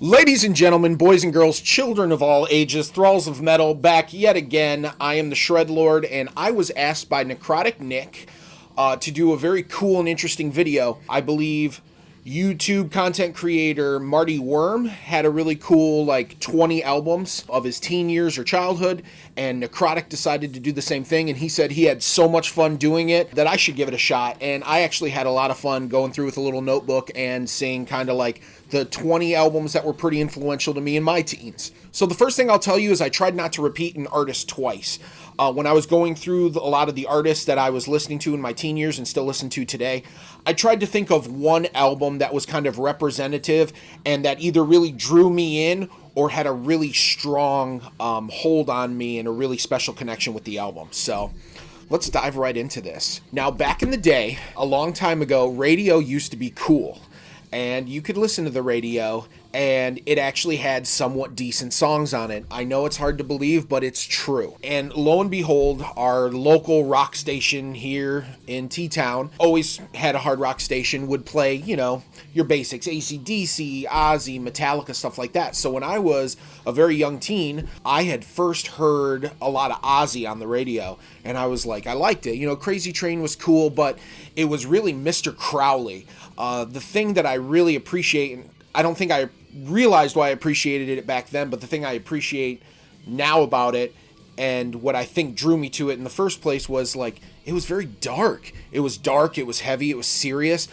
Ladies and gentlemen, boys and girls, children of all ages, thralls of metal, back yet again. I am the Shredlord, and I was asked by Necrotic Nick to do a very cool and interesting video. I believe YouTube content creator Marty Worm had a really cool 20 albums of his teen years or childhood, and Necrotic decided to do the same thing, and he said he had so much fun doing it that I should give it a shot. And I actually had a lot of fun going through with a little notebook and seeing kind of the 20 albums that were pretty influential to me in my teens. So the first thing I'll tell you is I tried not to repeat an artist twice. When I was going through a lot of the artists that I was listening to in my teen years and still listen to today, I tried to think of one album that was kind of representative and that either really drew me in or had a really strong hold on me and a really special connection with the album. So let's dive right into this. Now, back in the day, a long time ago, radio used to be cool. And you could listen to the radio, and it actually had somewhat decent songs on it. I know it's hard to believe, but it's true. And lo and behold, our local rock station here in T-Town always had a hard rock station, would play, your basics, AC/DC, Ozzy, Metallica, stuff like that. So when I was a very young teen, I had first heard a lot of Ozzy on the radio, and I was like, I liked it. Crazy Train was cool, but it was really Mr. Crowley. The thing that I really appreciate, and I don't think I realized why I appreciated it back then, but the thing I appreciate now about it and what I think drew me to it in the first place was it was very dark. It was dark, it was heavy, it was serious.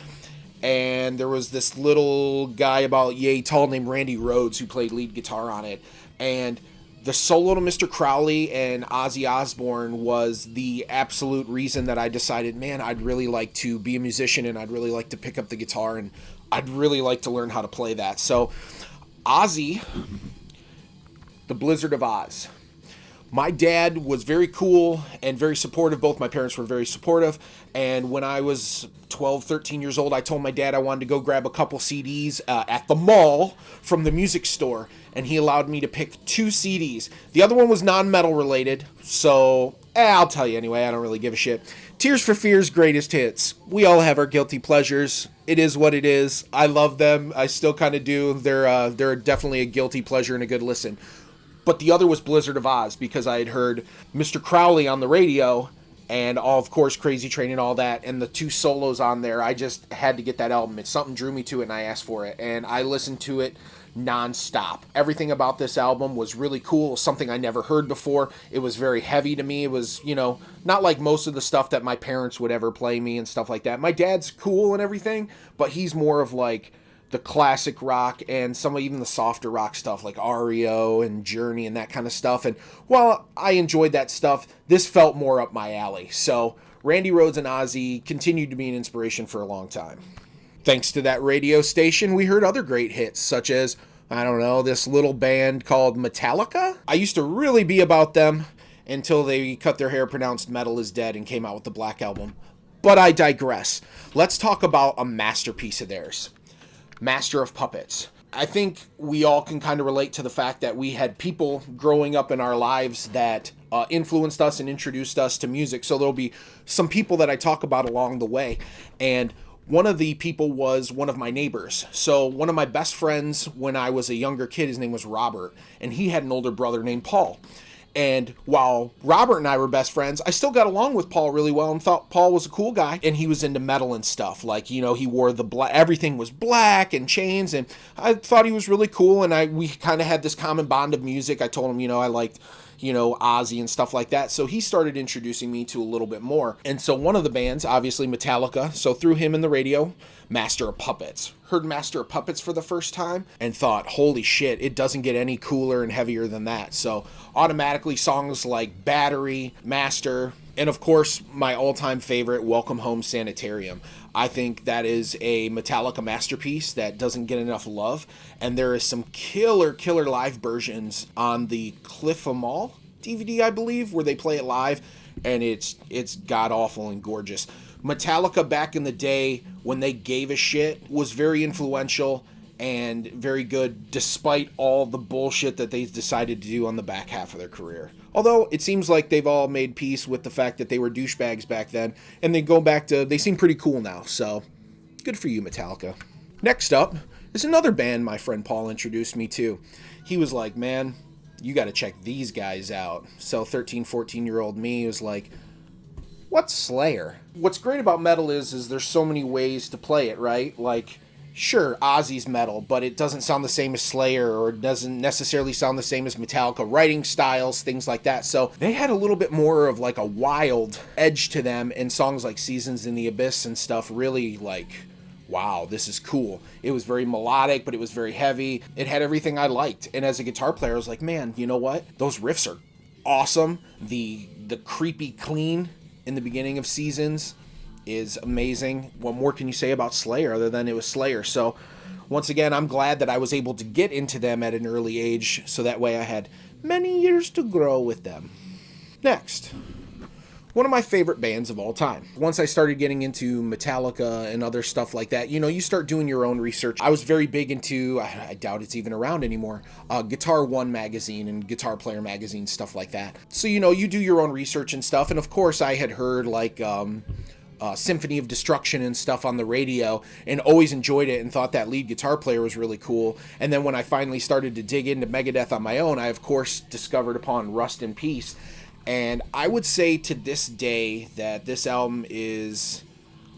And there was this little guy about yay tall named Randy Rhoads who played lead guitar on it. And the solo to Mr. Crowley and Ozzy Osbourne was the absolute reason that I decided, man, I'd really like to be a musician and I'd really like to pick up the guitar and I'd really like to learn how to play that. So Ozzy, the Blizzard of Oz. My dad was very cool and very supportive. Both my parents were very supportive. And when I was 12, 13 years old, I told my dad I wanted to go grab a couple CDs at the mall from the music store. And he allowed me to pick 2 CDs. The other one was non-metal related. So I'll tell you anyway. I don't really give a shit. Tears for Fears Greatest Hits. We all have our guilty pleasures. It is what it is. I love them. I still kind of do. They're definitely a guilty pleasure and a good listen. But the other was Blizzard of Oz because I had heard Mr. Crowley on the radio and, of course, Crazy Train and all that. And the 2 solos on there, I just had to get that album. It's something drew me to it and I asked for it. And I listened to it non-stop. Everything about this album was really cool. It was something I never heard before. It was very heavy to me. It was, not like most of the stuff that my parents would ever play me and stuff like that. My dad's cool and everything, but he's more of the classic rock and some of even the softer rock stuff like REO and Journey and that kind of stuff. And while I enjoyed that stuff, this felt more up my alley. So Randy Rhoads and Ozzy continued to be an inspiration for a long time. Thanks to that radio station, we heard other great hits such as, this little band called Metallica. I used to really be about them until they cut their hair, pronounced metal is dead, and came out with the Black Album. But I digress. Let's talk about a masterpiece of theirs. Master of Puppets. I think we all can kind of relate to the fact that we had people growing up in our lives that influenced us and introduced us to music. So there'll be some people that I talk about along the way. And one of the people was one of my neighbors. So one of my best friends when I was a younger kid, his name was Robert. And he had an older brother named Paul. And while Robert and I were best friends, I still got along with Paul really well and thought Paul was a cool guy. And he was into metal and stuff. He wore the black, everything was black and chains. And I thought he was really cool. And we kind of had this common bond of music. I told him, I liked, Ozzy and stuff like that. So he started introducing me to a little bit more. And so one of the bands, obviously Metallica. So through him in the radio, Master of Puppets. Heard Master of Puppets for the first time and thought, holy shit, it doesn't get any cooler and heavier than that. So automatically songs like Battery, Master, and of course my all-time favorite, Welcome Home Sanitarium. I think that is a Metallica masterpiece that doesn't get enough love. And there is some killer live versions on the Cliff 'Em All DVD, I believe, where they play it live. And it's god-awful and gorgeous. Metallica back in the day when they gave a shit was very influential and very good despite all the bullshit that they decided to do on the back half of their career. Although it seems like they've all made peace with the fact that they were douchebags back then and they seem pretty cool now. So good for you, Metallica. Next up, There's another band my friend Paul introduced me to. He was like, man, you got to check these guys out. So 13, 14-year-old me was like, what's Slayer? What's great about metal is there's so many ways to play it, right? Like, sure, Ozzy's metal, but it doesn't sound the same as Slayer, or it doesn't necessarily sound the same as Metallica. Writing styles, things like that. So they had a little bit more of like a wild edge to them, and songs like Seasons in the Abyss and stuff really like, wow, this is cool. It was very melodic, but it was very heavy. It had everything I liked. And as a guitar player, I was like, man, you know what? Those riffs are awesome. The creepy clean in the beginning of Seasons is amazing. What more can you say about Slayer other than it was Slayer? So once again, I'm glad that I was able to get into them at an early age, so that way I had many years to grow with them. Next, one of my favorite bands of all time. Once I started getting into Metallica and other stuff like that, you start doing your own research. I was very big into, I doubt it's even around anymore, Guitar One magazine and Guitar Player magazine, stuff like that. So, you do your own research and stuff. And of course, I had heard like Symphony of Destruction and stuff on the radio, and always enjoyed it and thought that lead guitar player was really cool. And then when I finally started to dig into Megadeth on my own, I of course discovered upon Rust in Peace. And I would say to this day that this album is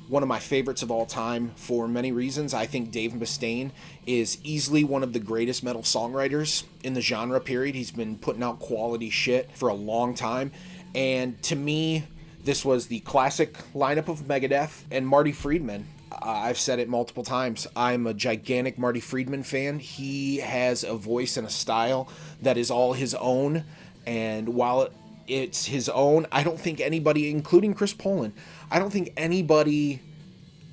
one of my favorites of all time for many reasons. I think Dave Mustaine is easily one of the greatest metal songwriters in the genre, period. He's been putting out quality shit for a long time. And to me, this was the classic lineup of Megadeth and Marty Friedman. I've said it multiple times. I'm a gigantic Marty Friedman fan. He has a voice and a style that is all his own. And while it's his own, I don't think anybody, including Chris Poland, I don't think anybody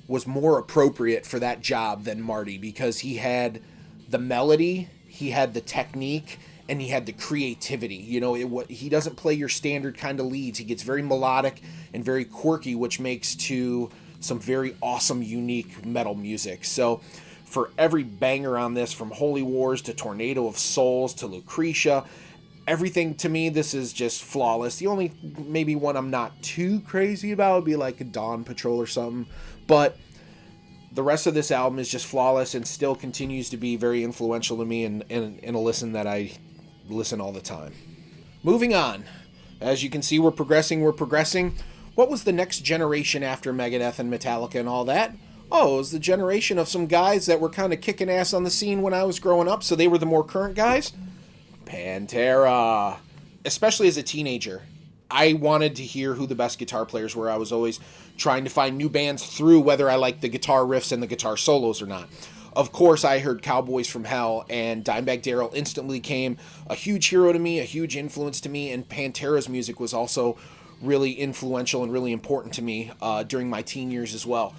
was more appropriate for that job than Marty, because he had the melody, he had the technique, and he had the creativity. He doesn't play your standard kind of leads. He gets very melodic and very quirky, which makes to some very awesome, unique metal music. So for every banger on this, from Holy Wars to Tornado of Souls to Lucretia, everything, to me, this is just flawless. The only maybe one I'm not too crazy about would be like a Dawn Patrol or something. But the rest of this album is just flawless and still continues to be very influential to me, and a listen that I listen all the time. Moving on. As you can see, we're progressing. What was the next generation after Megadeth and Metallica and all that? Oh, it was the generation of some guys that were kind of kicking ass on the scene when I was growing up, so they were the more current guys. Pantera. Especially as a teenager, I wanted to hear who the best guitar players were. I was always trying to find new bands through whether I liked the guitar riffs and the guitar solos or not. Of course, I heard Cowboys from Hell, and Dimebag Darrell instantly became a huge hero to me, a huge influence to me, and Pantera's music was also really influential and really important to me during my teen years as well.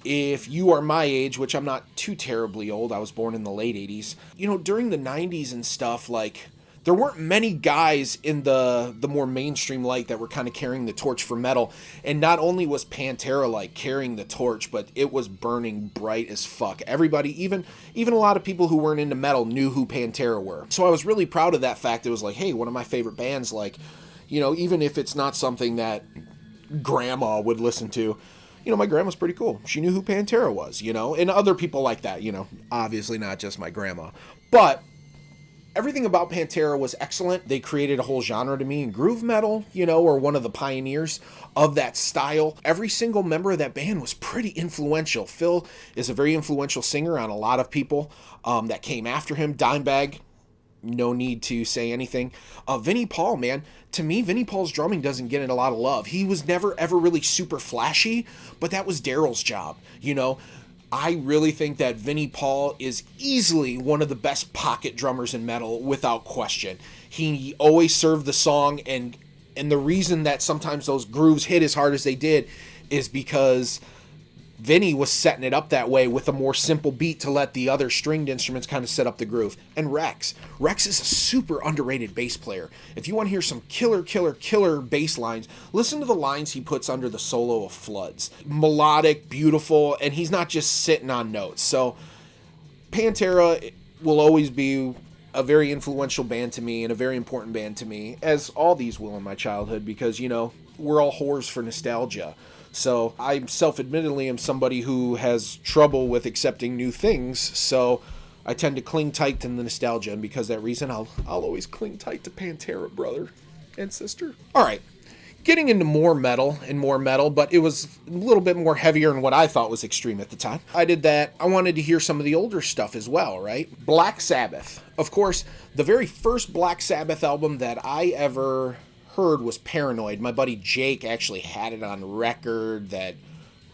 If you are my age, which I'm not too terribly old, I was born in the late 80s, during the 90s and stuff, like, there weren't many guys in the more mainstream light that were kind of carrying the torch for metal. And not only was Pantera like carrying the torch, but it was burning bright as fuck. Everybody, even a lot of people who weren't into metal, knew who Pantera were. So I was really proud of that fact. It was like, hey, one of my favorite bands, like, even if it's not something that grandma would listen to, my grandma's pretty cool. She knew who Pantera was, and other people like that, obviously not just my grandma. But everything about Pantera was excellent. They created a whole genre to me in groove metal, or one of the pioneers of that style. Every single member of that band was pretty influential. Phil is a very influential singer on a lot of people that came after him. Dimebag, no need to say anything. Vinnie Paul, man. To me, Vinnie Paul's drumming doesn't get a lot of love. He was never, ever really super flashy, but that was Daryl's job, I really think that Vinnie Paul is easily one of the best pocket drummers in metal, without question. He always served the song, and the reason that sometimes those grooves hit as hard as they did is because Vinny was setting it up that way with a more simple beat to let the other stringed instruments kind of set up the groove. And Rex is a super underrated bass player. If you want to hear some killer bass lines, listen to the lines he puts under the solo of Floods. Melodic, beautiful, and he's not just sitting on notes. So Pantera will always be a very influential band to me and a very important band to me, as all these will in my childhood, because, we're all whores for nostalgia. So I self-admittedly am somebody who has trouble with accepting new things. So I tend to cling tight to the nostalgia, and because of that reason, I'll always cling tight to Pantera, brother and sister. All right. Getting into more metal, but it was a little bit more heavier than what I thought was extreme at the time. I did that. I wanted to hear some of the older stuff as well, right? Black Sabbath. Of course, the very first Black Sabbath album that I ever heard was Paranoid. My buddy Jake actually had it on record that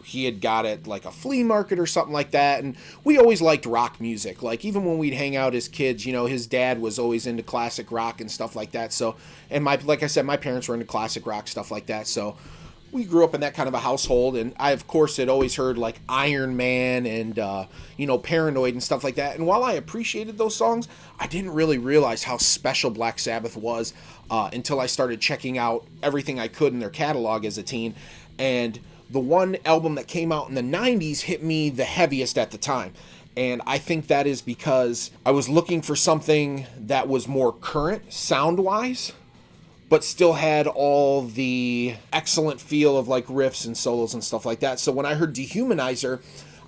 he had got it like a flea market or something like that. And we always liked rock music. Like, even when we'd hang out as kids, you know, his dad was always into classic rock and stuff like that. So, and like I said, my parents were into classic rock, stuff like that. So we grew up in that kind of a household. And I, of course, had always heard like Iron Man and, Paranoid and stuff like that. And while I appreciated those songs, I didn't really realize how special Black Sabbath was until I started checking out everything I could in their catalog as a teen. And the one album that came out in the 90s hit me the heaviest at the time. And I think that is because I was looking for something that was more current sound-wise, but still had all the excellent feel of like riffs and solos and stuff like that. So when I heard Dehumanizer,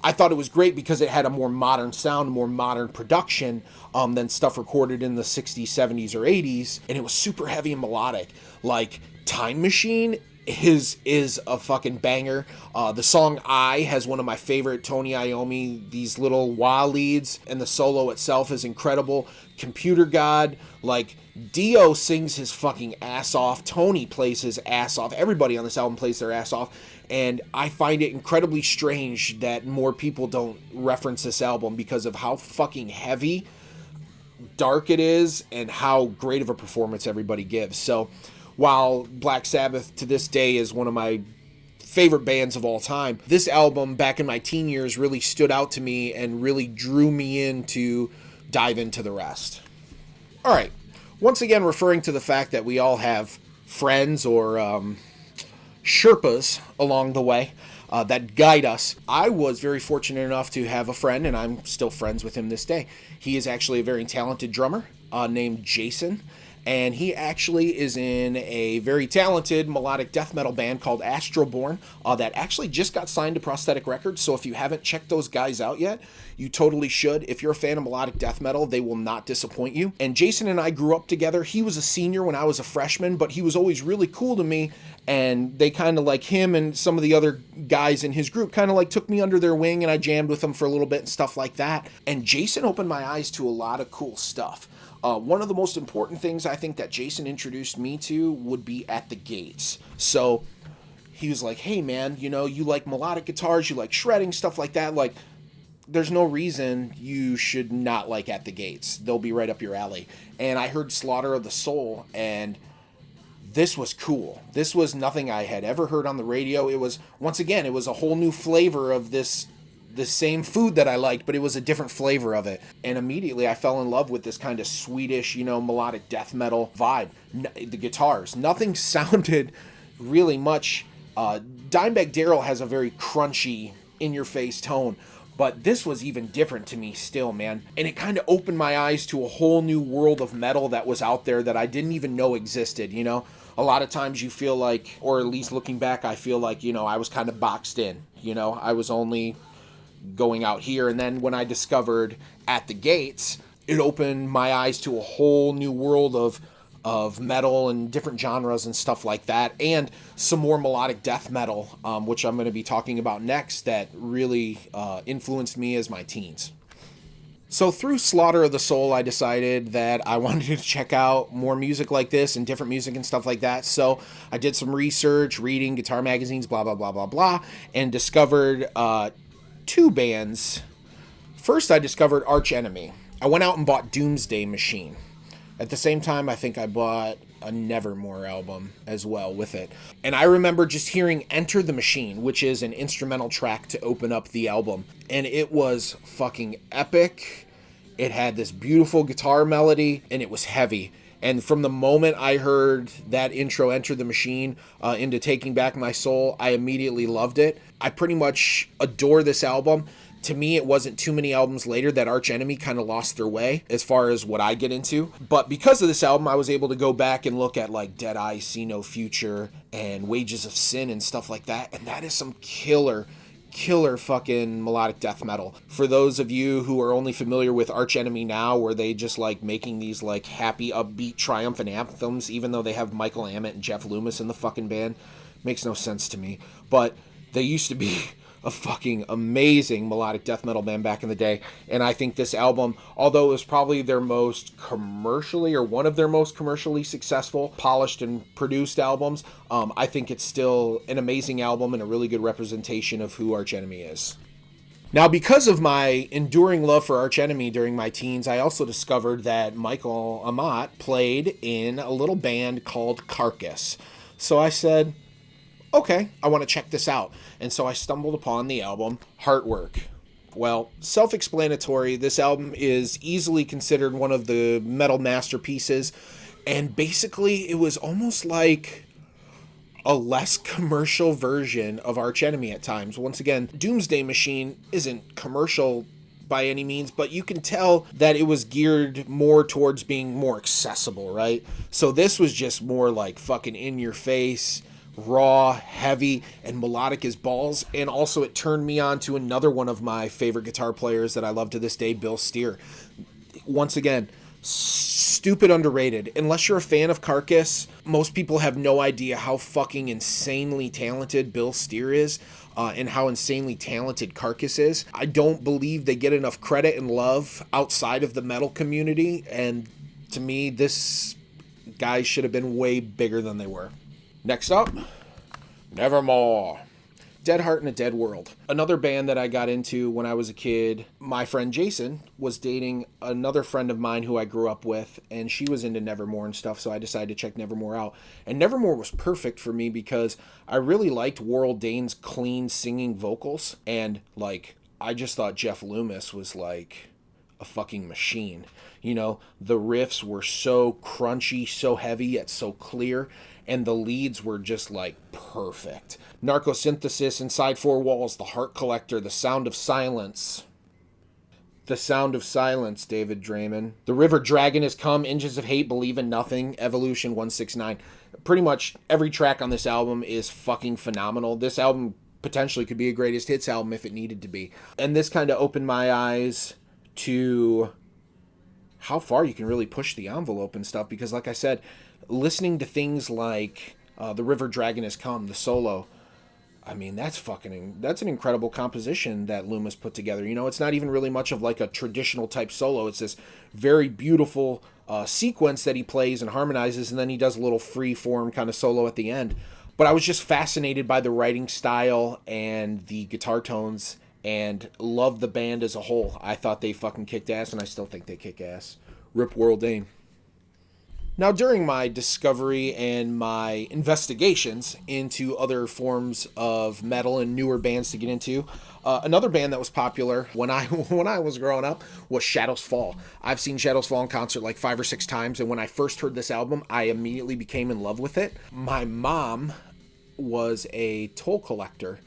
I thought it was great because it had a more modern sound, more modern production than stuff recorded in the 60s, 70s, or 80s. And it was super heavy and melodic. Like Time Machine is a fucking banger. The song I has one of my favorite Tony Iommi, these little wah leads, and the solo itself is incredible. Computer God, like Dio sings his fucking ass off. Tony plays his ass off. Everybody on this album plays their ass off. And I find it incredibly strange that more people don't reference this album because of how fucking heavy, dark it is, and how great of a performance everybody gives. So while Black Sabbath to this day is one of my favorite bands of all time, this album back in my teen years really stood out to me and really drew me in to dive into the rest. All right. Once again, referring to the fact that we all have friends or Sherpas along the way that guide us. I was very fortunate enough to have a friend, and I'm still friends with him this day. He is actually a very talented drummer named Jason. And he actually is in a very talented melodic death metal band called Osbourne that actually just got signed to Prosthetic Records. So if you haven't checked those guys out yet, you totally should. If you're a fan of melodic death metal, they will not disappoint you. And Jason and I grew up together. He was a senior when I was a freshman, but he was always really cool to me. And they kind of like him and some of the other guys in his group kind of like took me under their wing, and I jammed with them for a little bit and stuff like that. And Jason opened my eyes to a lot of cool stuff. One of the most important things I think that Jason introduced me to would be At the Gates. So he was like, hey man, you like melodic guitars, you like shredding, stuff like that. Like, there's no reason you should not like At the Gates. They'll be right up your alley. And I heard Slaughter of the Soul, and this was cool. This was nothing I had ever heard on the radio. It was, once again, it was a whole new flavor of the same food that I liked, but it was a different flavor of it. And immediately I fell in love with this kind of Swedish, melodic death metal vibe. The guitars, nothing sounded really much. Dimebag Darrell has a very crunchy, in-your-face tone, but this was even different to me still, man. And it kind of opened my eyes to a whole new world of metal that was out there that I didn't even know existed, A lot of times you feel like, or at least looking back, I feel like, I was kind of boxed in, I was only going out here. And then when I discovered At the Gates, it opened my eyes to a whole new world of metal and different genres and stuff like that, and some more melodic death metal, which I'm going to be talking about next, that really influenced me as my teens. So through Slaughter of the Soul, I decided that I wanted to check out more music like this and different music and stuff like that. So I did some research, reading guitar magazines, blah, blah, blah, blah, blah, and discovered two bands. First, I discovered Arch Enemy. I went out and bought Doomsday Machine. At the same time, I think I bought a Nevermore album as well with it. And I remember just hearing Enter the Machine, which is an instrumental track to open up the album. And it was fucking epic. It had this beautiful guitar melody, and it was heavy. And from the moment I heard that intro, Enter the Machine, into Taking Back My Soul, I immediately loved it. I pretty much adore this album. To me, it wasn't too many albums later that Arch Enemy kind of lost their way as far as what I get into. But because of this album, I was able to go back and look at like Dead Eye, See No Future, and Wages of Sin and stuff like that. And that is some killer fucking melodic death metal. For those of you who are only familiar with Arch Enemy now, where they just like making these like happy, upbeat, triumphant anthems, even though they have Michael Amott and Jeff Loomis in the fucking band, makes no sense to me. But they used to be a fucking amazing melodic death metal band back in the day. And I think this album, although it was probably their most commercially, or one of their most commercially successful, polished and produced albums, I think it's still an amazing album and a really good representation of who Arch Enemy is. Now, because of my enduring love for Arch Enemy during my teens, I also discovered that Michael Amott played in a little band called Carcass. So I said, okay, I want to check this out. And so I stumbled upon the album Heartwork. Well, self-explanatory, this album is easily considered one of the metal masterpieces. And basically, it was almost like a less commercial version of Arch Enemy at times. Once again, Doomsday Machine isn't commercial by any means, but you can tell that it was geared more towards being more accessible, right? So this was just more like fucking in your face, raw, heavy, and melodic as balls. And also it turned me on to another one of my favorite guitar players that I love to this day, Bill Steer. Once again, stupid underrated. Unless you're a fan of Carcass, most people have no idea how fucking insanely talented Bill Steer is, and how insanely talented Carcass is. I don't believe they get enough credit and love outside of the metal community, and to me, this guy should have been way bigger than they were. Next up, Nevermore. Dead Heart in a Dead World. Another band that I got into when I was a kid. My friend Jason was dating another friend of mine who I grew up with, and she was into Nevermore and stuff, so I decided to check Nevermore out. And Nevermore was perfect for me because I really liked Warrell Dane's clean singing vocals, and like, I just thought Jeff Loomis was like a fucking machine. You know, the riffs were so crunchy, so heavy, yet so clear, and the leads were just like perfect. Narcosynthesis, Inside Four Walls, The Heart Collector, The Sound of Silence. The Sound of Silence, David Draymond. The River Dragon Has Come, Engines of Hate, Believe in Nothing, Evolution 169. Pretty much every track on this album is fucking phenomenal. This album potentially could be a greatest hits album if it needed to be. And this kind of opened my eyes to how far you can really push the envelope and stuff, because like I said, listening to things like The River Dragon Has Come, the solo, I mean, that's an incredible composition that Loomis put together. You know, it's not even really much of like a traditional type solo. It's this very beautiful sequence that he plays and harmonizes, and then he does a little free form kind of solo at the end. But I was just fascinated by the writing style and the guitar tones, and loved the band as a whole. I thought they fucking kicked ass, and I still think they kick ass. Rip Warrell Dane. Now, during my discovery and my investigations into other forms of metal and newer bands to get into, another band that was popular when I was growing up was Shadows Fall. I've seen Shadows Fall in concert like 5 or 6 times, and when I first heard this album, I immediately became in love with it. My mom was a toll collector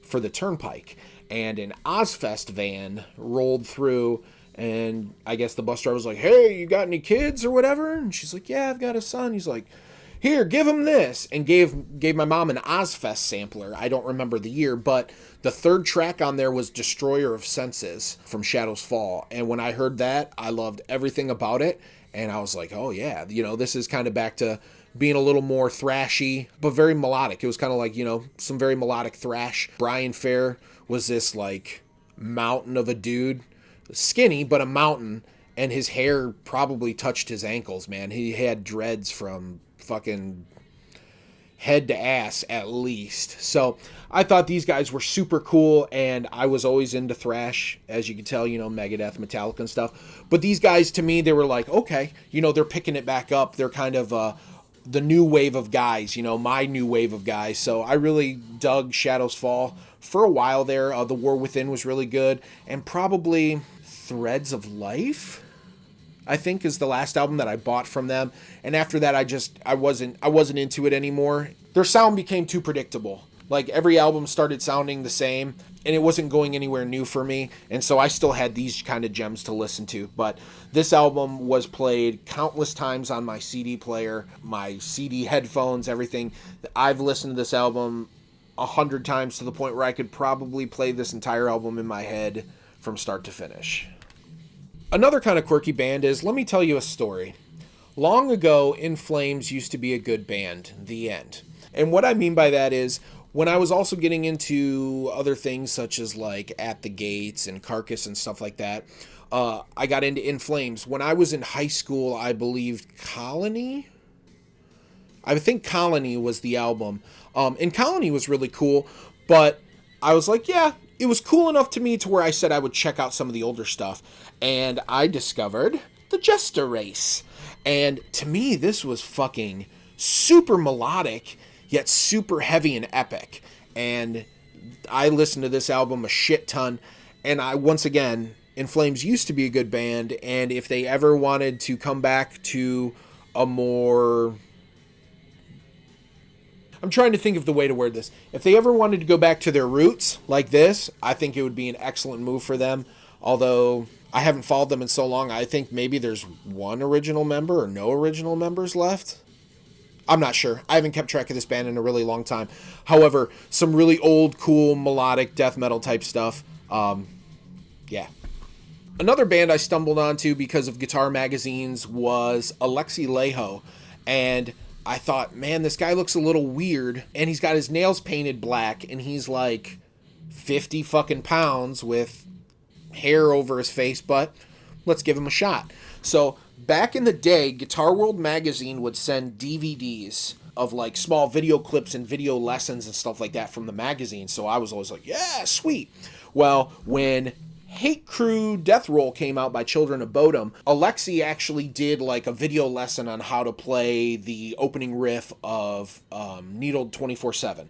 for the Turnpike, and an Ozfest van rolled through, and I guess the bus driver was like, hey, you got any kids or whatever? And she's like, yeah, I've got a son. He's like, here, give him this. And gave my mom an Ozfest sampler. I don't remember the year, but the third track on there was Destroyer of Senses from Shadows Fall. And when I heard that, I loved everything about it. And I was like, oh yeah, you know, this is kind of back to being a little more thrashy, but very melodic. It was kind of like, you know, some very melodic thrash. Brian Fair was this like mountain of a dude, skinny, but a mountain, and his hair probably touched his ankles, man. He had dreads from fucking head to ass at least. So I thought these guys were super cool, and I was always into thrash, as you can tell, you know, Megadeth, Metallica and stuff. But these guys, to me, they were like, okay, you know, they're picking it back up. They're kind of the new wave of guys, you know, my new wave of guys. So I really dug Shadows Fall for a while there. The War Within was really good, and probably Threads of Life, I think, is the last album that I bought from them. And after that, I wasn't into it anymore. Their sound became too predictable. Like, every album started sounding the same, and it wasn't going anywhere new for me, and so I still had these kind of gems to listen to. But this album was played countless times on my CD player, my CD headphones, everything. I've listened to this album 100 times to the point where I could probably play this entire album in my head from start to finish. Another kind of quirky band is, let me tell you a story. Long ago, In Flames used to be a good band, the end. And what I mean by that is, when I was also getting into other things such as like At the Gates and Carcass and stuff like that, I got into In Flames. When I was in high school, I believed Colony? I think Colony was the album. And Colony was really cool, but I was like, yeah, it was cool enough to me to where I said I would check out some of the older stuff. And I discovered the Jester race. And to me, this was fucking super melodic, yet super heavy and epic. And I listened to this album a shit ton. And once again, In Flames used to be a good band. And if they ever wanted to come back to a more... I'm trying to think of the way to word this. If they ever wanted to go back to their roots like this, I think it would be an excellent move for them. Although I haven't followed them in so long, I think maybe there's one original member or no original members left. I'm not sure. I haven't kept track of this band in a really long time. However, some really old, cool, melodic death metal type stuff. Yeah. Another band I stumbled onto because of guitar magazines was Alexi Laiho. And I thought, man, this guy looks a little weird. And he's got his nails painted black. And he's like 50 fucking pounds with hair over his face. But let's give him a shot. So back in the day, Guitar World magazine would send DVDs of like small video clips and video lessons and stuff like that from the magazine. So I was always like, yeah, sweet. Well, when Hate Crew Deathroll came out by Children of Bodom, Alexi actually did like a video lesson on how to play the opening riff of Needled 24/7.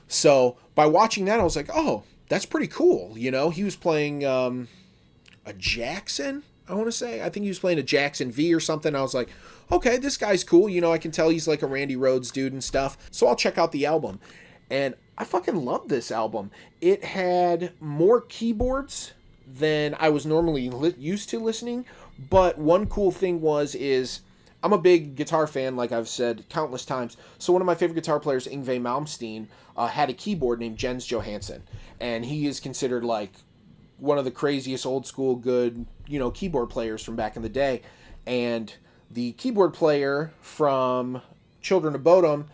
So by watching that, I was like, oh, that's pretty cool. You know, he was playing a Jackson, I want to say. I think he was playing a Jackson V or something. I was like, okay, this guy's cool. You know, I can tell he's like a Randy Rhoads dude and stuff. So I'll check out the album. And I fucking love this album. It had more keyboards than I was normally used to listening. But one cool thing is I'm a big guitar fan, like I've said countless times. So one of my favorite guitar players, Yngwie Malmsteen, had a keyboard named Jens Johansson. And he is considered like one of the craziest old school good, you know, keyboard players from back in the day. And the keyboard player from Children of Bodom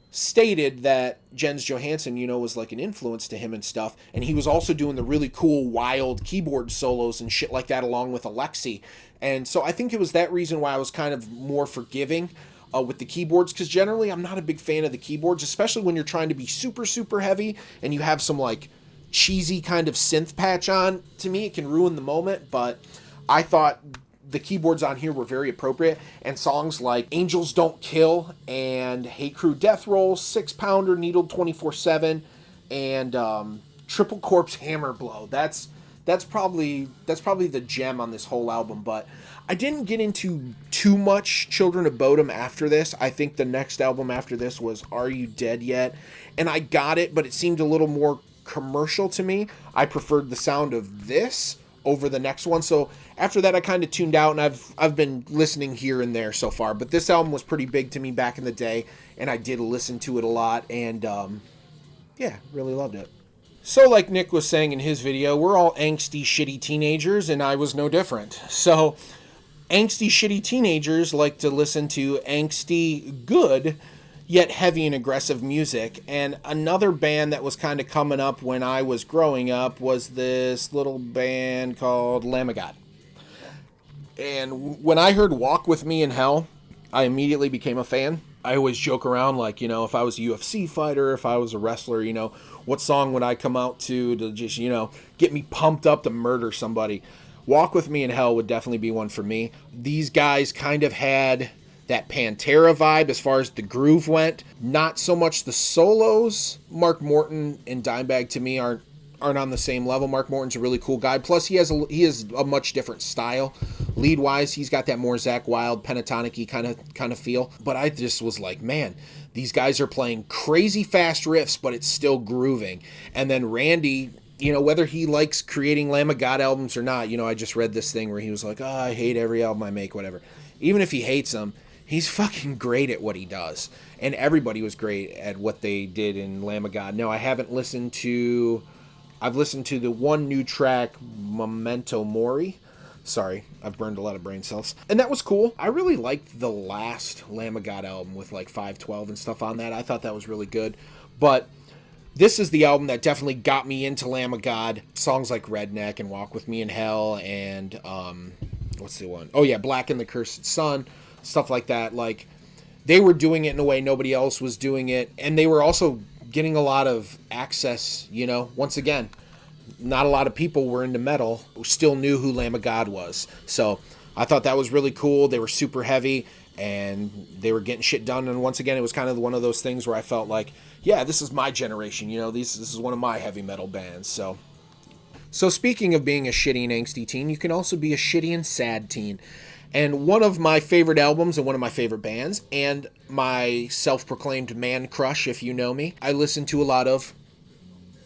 stated that Jens Johansson, you know, was like an influence to him and stuff. And he was also doing the really cool, wild keyboard solos and shit like that along with Alexi. And so I think it was that reason why I was kind of more forgiving with the keyboards, because generally I'm not a big fan of the keyboards, especially when you're trying to be super, super heavy and you have some like cheesy kind of synth patch on. To me, it can ruin the moment, but I thought the keyboards on here were very appropriate, and songs like Angels Don't Kill and Hate Crew Deathroll, 6 Pounder, Needled 24/7, and Triple Corpse Hammer Blow. That's probably the gem on this whole album. But I didn't get into too much Children of Bodom after this. I think the next album after this was Are You Dead Yet? And I got it, but it seemed a little more commercial to me. I preferred the sound of this over the next one. So after that, I kind of tuned out, and I've been listening here and there so far. But this album was pretty big to me back in the day, and I did listen to it a lot, and yeah, really loved it. So like Nick was saying in his video, we're all angsty, shitty teenagers, and I was no different. So angsty, shitty teenagers like to listen to angsty, good, yet heavy and aggressive music. And another band that was kind of coming up when I was growing up was this little band called Lamb of God. And when I heard Walk With Me in Hell, I immediately became a fan. I always joke around like, you know, if I was a UFC fighter, if I was a wrestler, you know, what song would I come out to just, you know, get me pumped up to murder somebody? Walk With Me in Hell would definitely be one for me. These guys kind of had that Pantera vibe as far as the groove went. Not so much the solos. Mark Morton and Dimebag to me aren't aren't on the same level. Mark Morton's a really cool guy. Plus, he has a much different style. Lead wise, he's got that more Zakk Wylde, pentatonic-y kind of feel. But I just was like, man, these guys are playing crazy fast riffs, but it's still grooving. And then Randy, you know, whether he likes creating Lamb of God albums or not, you know, I just read this thing where he was like, oh, I hate every album I make, whatever. Even if he hates them, he's fucking great at what he does. And everybody was great at what they did in Lamb of God. No, I've listened to the one new track, Memento Mori. Sorry, I've burned a lot of brain cells. And that was cool. I really liked the last Lamb of God album with like 512 and stuff on that. I thought that was really good. But this is the album that definitely got me into Lamb of God. Songs like Redneck and Walk With Me in Hell and, what's the one? Oh yeah, Black and the Cursed Sun. Stuff like that. Like, they were doing it in a way nobody else was doing it. And they were also getting a lot of access, you know. Once again, not a lot of people were into metal who still knew who Lamb of God was. So I thought that was really cool. They were super heavy and they were getting shit done. And once again, it was kind of one of those things where I felt like, yeah, this is my generation. You know, this is one of my heavy metal bands. So speaking of being a shitty and angsty teen, you can also be a shitty and sad teen. And one of my favorite albums and one of my favorite bands and my self-proclaimed man crush, if you know me, I listen to a lot of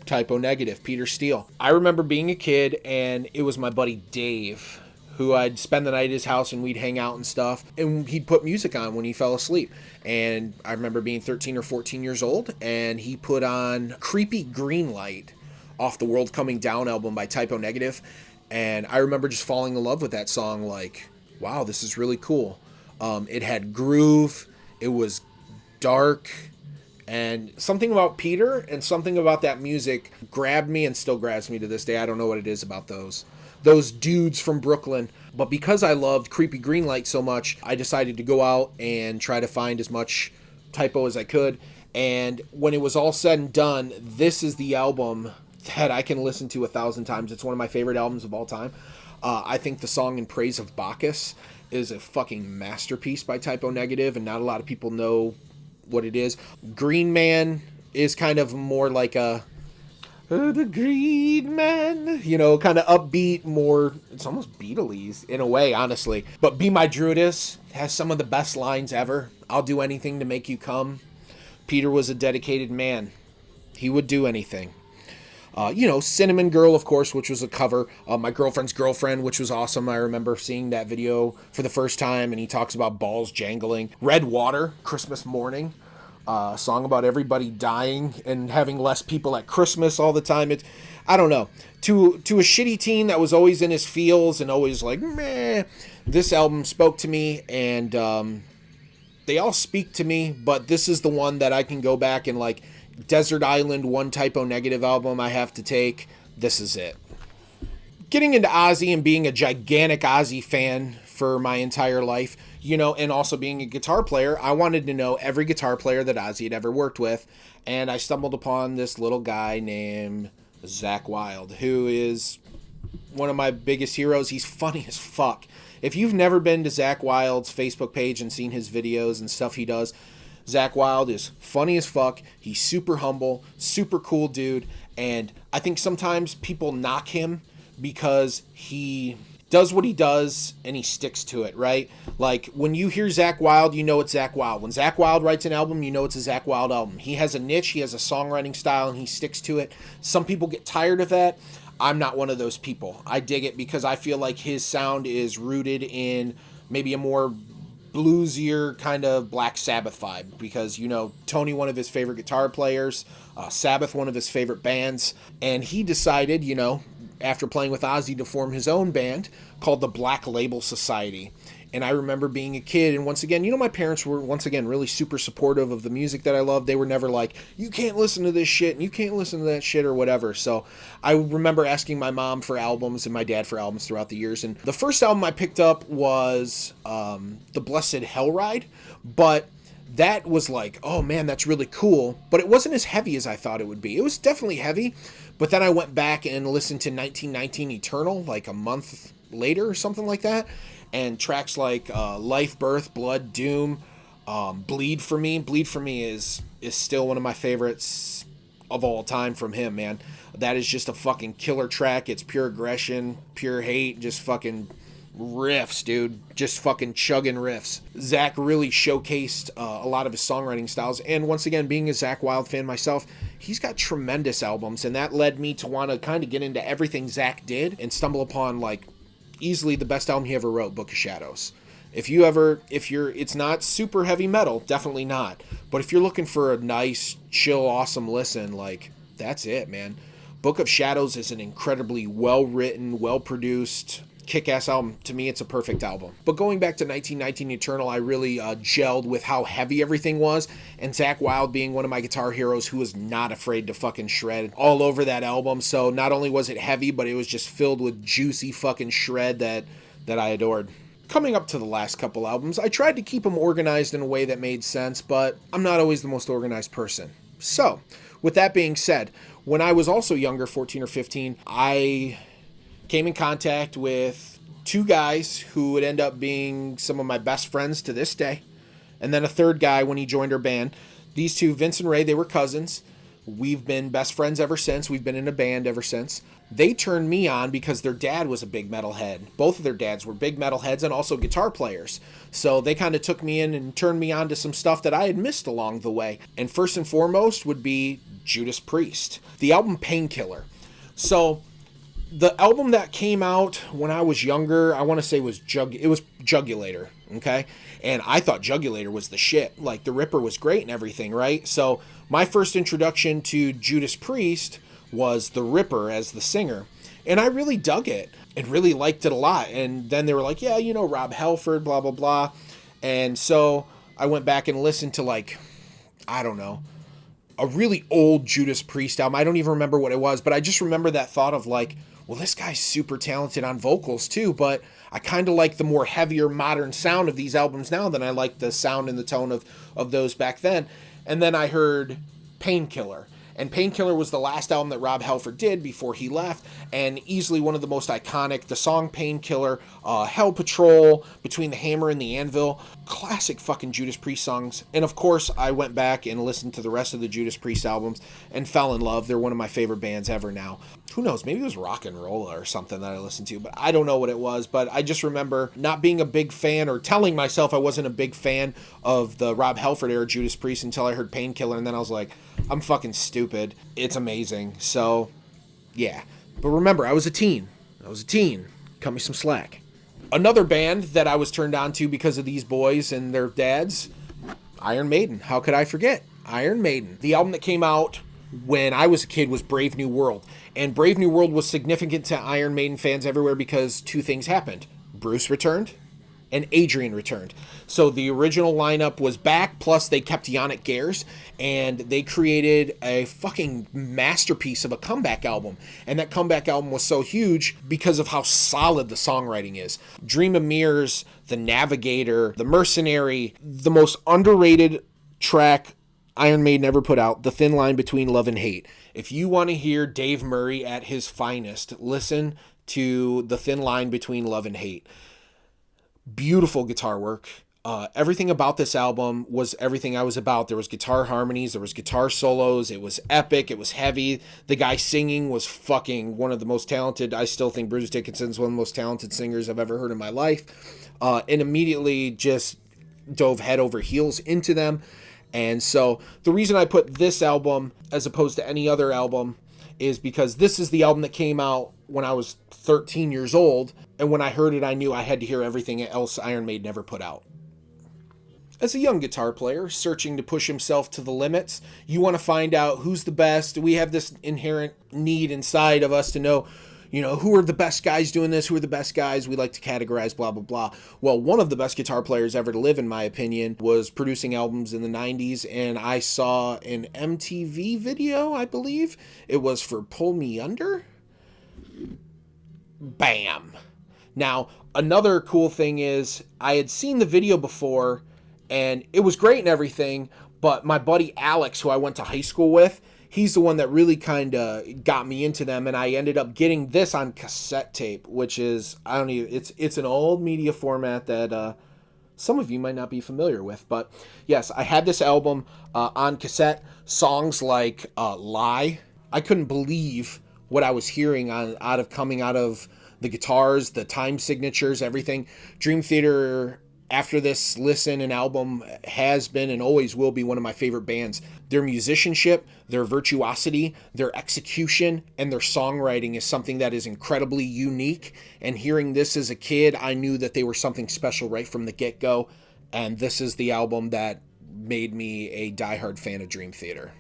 Typo Negative, Peter Steele. I remember being a kid and it was my buddy Dave who I'd spend the night at his house and we'd hang out and stuff, and he'd put music on when he fell asleep. And I remember being 13 or 14 years old and he put on Creepy Green Light off the World Coming Down album by Typo Negative. And I remember just falling in love with that song, like, wow, this is really cool. It had groove, it was dark, and something about Peter and something about that music grabbed me and still grabs me to this day. I don't know what it is about those dudes from Brooklyn. But because I loved Creepy Green Light so much, I decided to go out and try to find as much Typo as I could. And when it was all said and done, this is the album that I can listen to 1,000 times. It's one of my favorite albums of all time. I think the song In Praise of Bacchus is a fucking masterpiece by Typo Negative, and not a lot of people know what it is. Green Man is kind of more like a the Green Man, you know, kind of upbeat, more, it's almost Beatles in a way, honestly. But Be My Druidess has some of the best lines ever. I'll do anything to make you come. Peter was a dedicated man. He would do anything. You know, Cinnamon Girl, of course, which was a cover. My Girlfriend's Girlfriend, which was awesome. I remember seeing that video for the first time, and he talks about balls jangling. Red Water, Christmas Morning, a song about everybody dying and having less people at Christmas all the time. I don't know. To a shitty teen that was always in his feels and always like, meh, this album spoke to me, and they all speak to me, but this is the one that I can go back and like, Desert Island, one Typo Negative album I have to take. This is it. Getting into Ozzy and being a gigantic Ozzy fan for my entire life, you know, and also being a guitar player, I wanted to know every guitar player that Ozzy had ever worked with, and I stumbled upon this little guy named Zakk Wylde, who is one of my biggest heroes. He's funny as fuck. If you've never been to Zakk Wylde's Facebook page and seen his videos and stuff he does, Zakk Wylde is funny as fuck. He's super humble, super cool dude, and I think sometimes people knock him because he does what he does and he sticks to it, right? Like, when you hear Zakk Wylde, you know it's Zakk Wylde. When Zakk Wylde writes an album, you know it's a Zakk Wylde album. He has a niche, he has a songwriting style, and he sticks to it. Some people get tired of that. I'm not one of those people. I dig it because I feel like his sound is rooted in maybe a more bluesier kind of Black Sabbath vibe, because, you know, Tony, one of his favorite guitar players, Sabbath, one of his favorite bands, and he decided, you know, after playing with Ozzy, to form his own band called the Black Label Society. And I remember being a kid, and once again, you know, my parents were, once again, really super supportive of the music that I loved. They were never like, you can't listen to this shit, and you can't listen to that shit, or whatever. So I remember asking my mom for albums and my dad for albums throughout the years. And the first album I picked up was The Blessed Hell Ride, but that was like, oh man, that's really cool. But it wasn't as heavy as I thought it would be. It was definitely heavy, but then I went back and listened to 1919 Eternal, like a month later or something like that. And tracks like Life, Birth, Blood, Doom, Bleed For Me. Bleed For Me is still one of my favorites of all time from him, man. That is just a fucking killer track. It's pure aggression, pure hate, just fucking riffs, dude. Just fucking chugging riffs. Zakk really showcased a lot of his songwriting styles, and once again, being a Zakk Wylde fan myself, he's got tremendous albums, and that led me to want to kind of get into everything Zakk did and stumble upon, like, easily the best album he ever wrote, Book of Shadows. It's not super heavy metal, definitely not, but if you're looking for a nice, chill, awesome listen, like, that's it, man. Book of Shadows is an incredibly well-written, well-produced, kick-ass album. To me, it's a perfect album. But going back to 1919 Eternal, I really gelled with how heavy everything was, and Zakk Wylde being one of my guitar heroes who was not afraid to fucking shred all over that album. So not only was it heavy, but it was just filled with juicy fucking shred that I adored. Coming up to the last couple albums, I tried to keep them organized in a way that made sense, but I'm not always the most organized person. So, with that being said, when I was also younger, 14 or 15, I came in contact with two guys who would end up being some of my best friends to this day, and then a third guy when he joined our band. These two, Vince and Ray, they were cousins. We've been best friends ever since. We've been in a band ever since. They turned me on because their dad was a big metalhead. Both of their dads were big metalheads and also guitar players. So they kind of took me in and turned me on to some stuff that I had missed along the way. And first and foremost would be Judas Priest. The album Painkiller. So the album that came out when I was younger, I want to say was Jugulator, okay? And I thought Jugulator was the shit. Like, the Ripper was great and everything, right? So my first introduction to Judas Priest was the Ripper as the singer, and I really dug it and really liked it a lot. And then they were like, yeah, you know, Rob Halford, blah, blah, blah. And so I went back and listened to, like, I don't know, a really old Judas Priest album. I don't even remember what it was, but I just remember that thought of, like, well, this guy's super talented on vocals too, but I kind of like the more heavier modern sound of these albums now than I like the sound and the tone of those back then. And then I heard Painkiller. And Painkiller was the last album that Rob Halford did before he left, and easily one of the most iconic. The song Painkiller, Hell Patrol, Between the Hammer and the Anvil, classic fucking Judas Priest songs. And of course, I went back and listened to the rest of the Judas Priest albums and fell in love. They're one of my favorite bands ever now. Who knows, maybe it was Rock and Rolla or something that I listened to, but I don't know what it was. But I just remember not being a big fan, or telling myself I wasn't a big fan of the Rob Halford era Judas Priest until I heard Painkiller, and then I was like, I'm fucking stupid. It's amazing. So, yeah. But remember, I was a teen. Cut me some slack. Another band that I was turned on to because of these boys and their dads, Iron Maiden. How could I forget? Iron Maiden. The album that came out when I was a kid was Brave New World. And Brave New World was significant to Iron Maiden fans everywhere because two things happened. Bruce returned and Adrian returned. So the original lineup was back, plus they kept Yannick Gers, and they created a fucking masterpiece of a comeback album. And that comeback album was so huge because of how solid the songwriting is. Dream of Mirrors, The Navigator, The Mercenary, the most underrated track Iron Maiden ever put out, The Thin Line Between Love and Hate. If you want to hear Dave Murray at his finest, listen to The Thin Line Between Love and Hate. Beautiful guitar work. Everything about this album was everything I was about. There was guitar harmonies, there was guitar solos, it was epic, it was heavy. The guy singing was fucking one of the most talented. I still think Bruce Dickinson's one of the most talented singers I've ever heard in my life. And immediately just dove head over heels into them. And so the reason I put this album as opposed to any other album is because this is the album that came out when I was 13 years old, and when I heard it, I knew I had to hear everything else Iron Maiden ever put out. As a young guitar player searching to push himself to the limits, you want to find out who's the best. We have this inherent need inside of us to know, you know, who are the best guys doing this, who are the best guys. We like to categorize, blah, blah, blah. Well, one of the best guitar players ever to live, in my opinion, was producing albums in the 90s, and I saw an MTV video, I believe. It was for Pull Me Under. Bam. Now, another cool thing is I had seen the video before, and it was great and everything, but my buddy Alex, who I went to high school with, he's the one that really kind of got me into them, and I ended up getting this on cassette tape, which is, it's an old media format that some of you might not be familiar with. But yes, I had this album on cassette. Songs like Lie. I couldn't believe what I was hearing coming out of the guitars, the time signatures, everything. Dream Theater, after this listen and album, has been and always will be one of my favorite bands. Their musicianship, their virtuosity, their execution, and their songwriting is something that is incredibly unique. And hearing this as a kid, I knew that they were something special right from the get-go. And this is the album that made me a diehard fan of Dream Theater.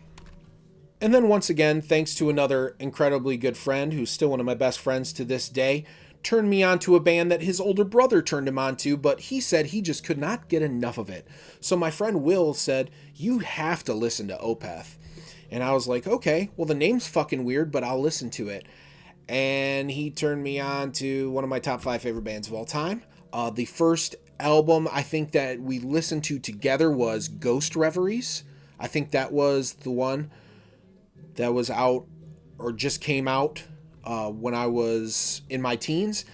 And then once again, thanks to another incredibly good friend who's still one of my best friends to this day, turned me on to a band that his older brother turned him on to, but he said he just could not get enough of it. So my friend Will said, you have to listen to Opeth. And I was like, okay, well, the name's fucking weird, but I'll listen to it. And he turned me on to one of my top 5 favorite bands of all time. The first album I think that we listened to together was Ghost Reveries. I think that was the one that was out or just came out when I was in my teens.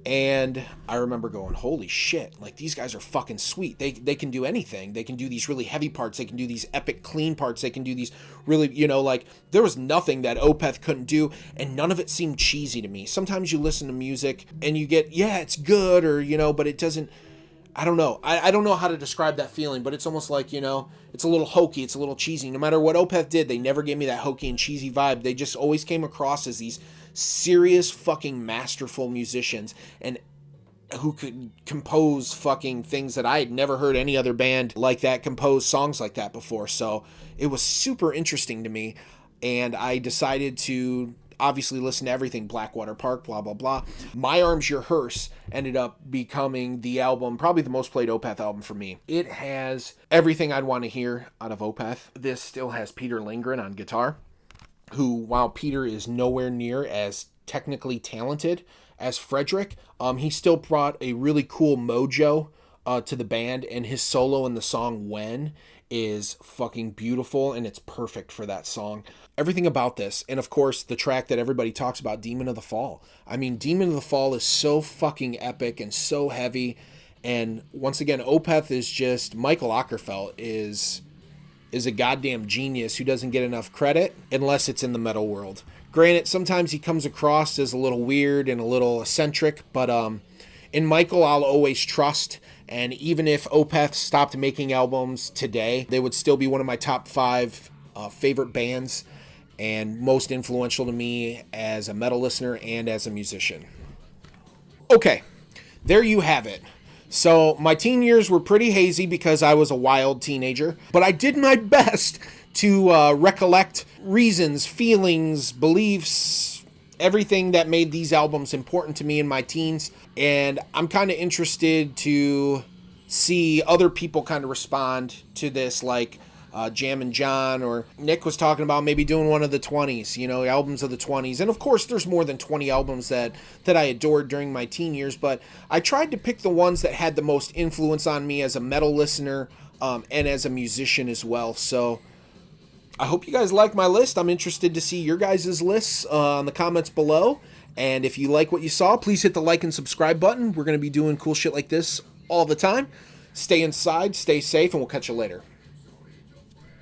And I remember going, holy shit, like these guys are fucking sweet. They can do anything. They can do these really heavy parts. They can do these epic clean parts. They can do these really, like there was nothing that Opeth couldn't do, and none of it seemed cheesy to me. Sometimes you listen to music and you get, yeah, it's good, or, but it doesn't, I don't know. I don't know how to describe that feeling, but it's almost like, it's a little hokey. It's a little cheesy. No matter what Opeth did, they never gave me that hokey and cheesy vibe. They just always came across as these serious fucking masterful musicians and who could compose fucking things that I had never heard any other band like that compose songs like that before. So it was super interesting to me, and I decided to obviously listen to everything Blackwater Park, blah, blah, blah. My Arms, Your Hearse ended up becoming the album, probably the most played Opeth album for me. It has everything I'd want to hear out of Opeth. This still has Peter Lindgren on guitar, who, while Peter is nowhere near as technically talented as Frederick, he still brought a really cool mojo to the band, and his solo in the song When is fucking beautiful, and it's perfect for that song. Everything about this, and of course the track that everybody talks about, Demon of the Fall. I mean, Demon of the Fall is so fucking epic and so heavy, and once again, Opeth is just, Michael Ockerfeldt is a goddamn genius who doesn't get enough credit unless it's in the metal world. Granted, sometimes he comes across as a little weird and a little eccentric, but in Michael, I'll always trust. And even if Opeth stopped making albums today, they would still be one of my top 5 favorite bands and most influential to me as a metal listener and as a musician. Okay, there you have it. So my teen years were pretty hazy because I was a wild teenager, but I did my best to recollect reasons, feelings, beliefs, everything that made these albums important to me in my teens. And I'm kind of interested to see other people kind of respond to this, like Jam and John, or Nick was talking about maybe doing one of the 20s, albums of the 20s. And of course, there's more than 20 albums that I adored during my teen years, but I tried to pick the ones that had the most influence on me as a metal listener and as a musician as well. So I hope you guys like my list. I'm interested to see your guys' lists in the comments below. And if you like what you saw, please hit the like and subscribe button. We're going to be doing cool shit like this all the time. Stay inside, stay safe, and we'll catch you later.